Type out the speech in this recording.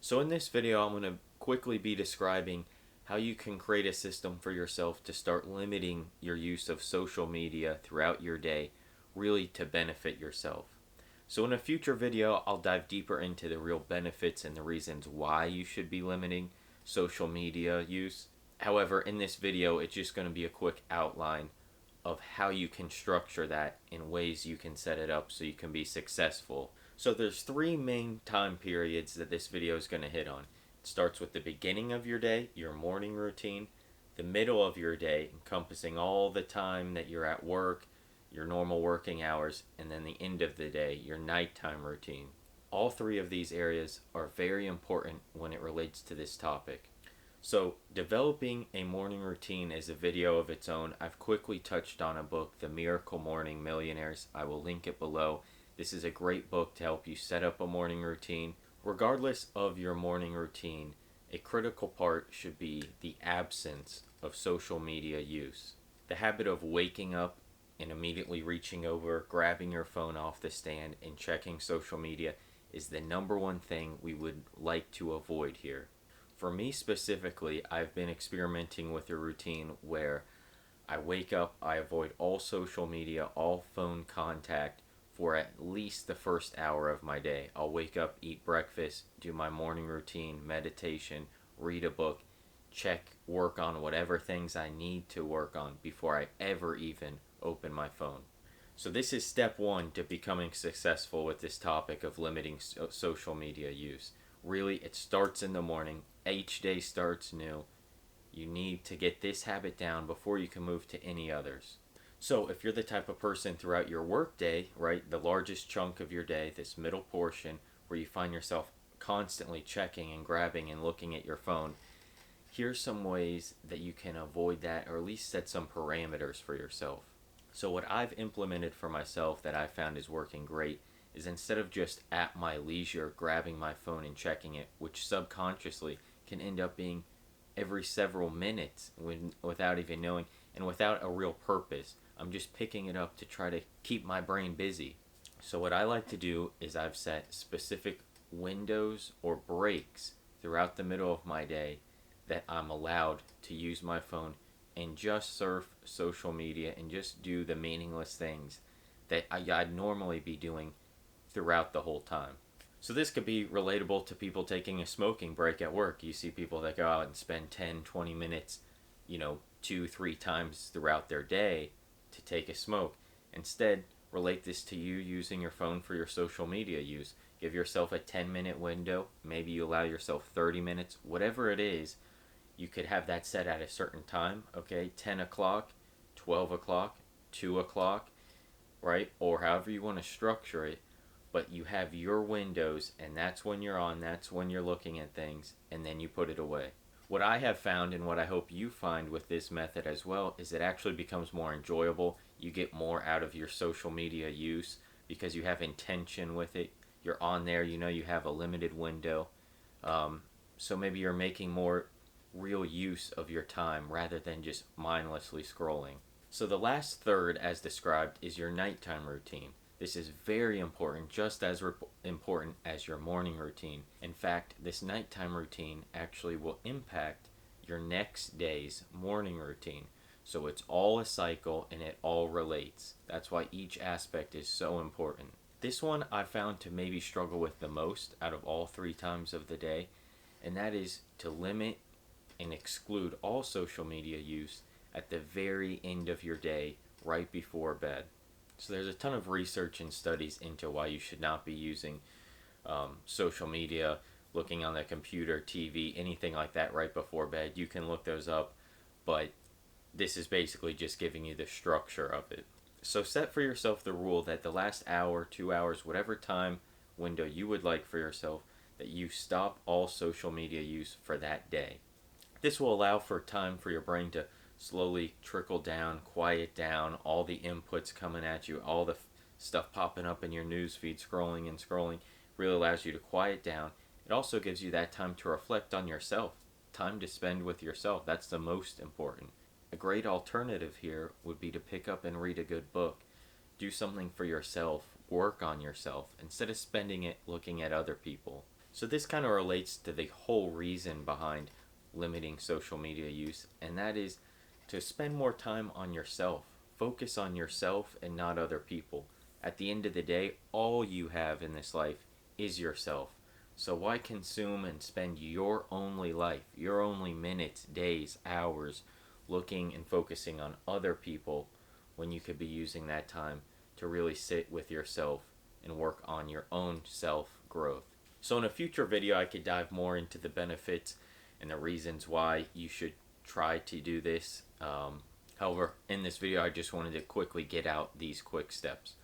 So in this video, I'm going to quickly be describing how you can create a system for yourself to start limiting your use of social media throughout your day, really to benefit yourself. So in a future video, I'll dive deeper into the real benefits and the reasons why you should be limiting social media use. However, in this video, it's just going to be a quick outline of how you can structure that in ways you can set it up so you can be successful. So there's three main time periods that this video is going to hit on. It starts with the beginning of your day, your morning routine, the middle of your day, encompassing all the time that you're at work, your normal working hours, and then the end of the day, your nighttime routine. All three of these areas are very important when it relates to this topic. So, developing a morning routine is a video of its own. I've quickly touched on a book, The Miracle Morning, Millionaires. I will link it below. This is a great book to help you set up a morning routine. Regardless of your morning routine, a critical part should be the absence of social media use. The habit of waking up and immediately reaching over, grabbing your phone off the stand, and checking social media is the number one thing we would like to avoid here. For me specifically, I've been experimenting with a routine where I wake up, I avoid all social media, all phone contact for at least the first hour of my day. I'll wake up, eat breakfast, do my morning routine, meditation, read a book, work on whatever things I need to work on before I ever even open my phone. So this is step one to becoming successful with this topic of limiting social media use. Really, it starts in the morning. Each day starts new. You need to get this habit down before you can move to any others. So if you're the type of person throughout your work day, right, the largest chunk of your day, this middle portion where you find yourself constantly checking and grabbing and looking at your phone, here's some ways that you can avoid that, or at least set some parameters for yourself. So what I've implemented for myself that I found is working great is instead of just at my leisure grabbing my phone and checking it, which subconsciously can end up being every several minutes without even knowing and without a real purpose. I'm just picking it up to try to keep my brain busy. So what I like to do is I've set specific windows or breaks throughout the middle of my day that I'm allowed to use my phone and just surf social media and just do the meaningless things that I'd normally be doing throughout the whole time. So this could be relatable to people taking a smoking break at work. You see people that go out and spend 10, 20 minutes, 2-3 times throughout their day to take a smoke. Instead, relate this to you using your phone for your social media use. Give yourself a 10-minute window. Maybe you allow yourself 30 minutes. Whatever it is, you could have that set at a certain time, okay? 10 o'clock, 12 o'clock, 2 o'clock, right? Or however you want to structure it. But you have your windows, and that's when you're on, that's when you're looking at things, and then you put it away. What I have found, and what I hope you find with this method as well, is it actually becomes more enjoyable. You get more out of your social media use because you have intention with it. You're on there, you have a limited window. So maybe you're making more real use of your time rather than just mindlessly scrolling. So the last third, as described, is your nighttime routine. This is very important, just as important as your morning routine. In fact, this nighttime routine actually will impact your next day's morning routine. So it's all a cycle and it all relates. That's why each aspect is so important. This one I found to maybe struggle with the most out of all three times of the day, and that is to limit and exclude all social media use at the very end of your day, right before bed. So there's a ton of research and studies into why you should not be using social media, looking on the computer, TV, anything like that right before bed. You can look those up, but this is basically just giving you the structure of it. So set for yourself the rule that the last hour, 2 hours, whatever time window you would like for yourself, that you stop all social media use for that day. This will allow for time for your brain to slowly trickle down, quiet down, all the inputs coming at you, all the stuff popping up in your news feed, scrolling and scrolling, really allows you to quiet down. It also gives you that time to reflect on yourself, time to spend with yourself. That's the most important. A great alternative here would be to pick up and read a good book. Do something for yourself, work on yourself, instead of spending it looking at other people. So this kind of relates to the whole reason behind limiting social media use, and that is to spend more time on yourself. Focus on yourself and not other people. At the end of the day, all you have in this life is yourself. So why consume and spend your only life, your only minutes, days, hours looking and focusing on other people when you could be using that time to really sit with yourself and work on your own self growth? So in a future video, I could dive more into the benefits and the reasons why you should try to do this. However, in this video, I just wanted to quickly get out these quick steps.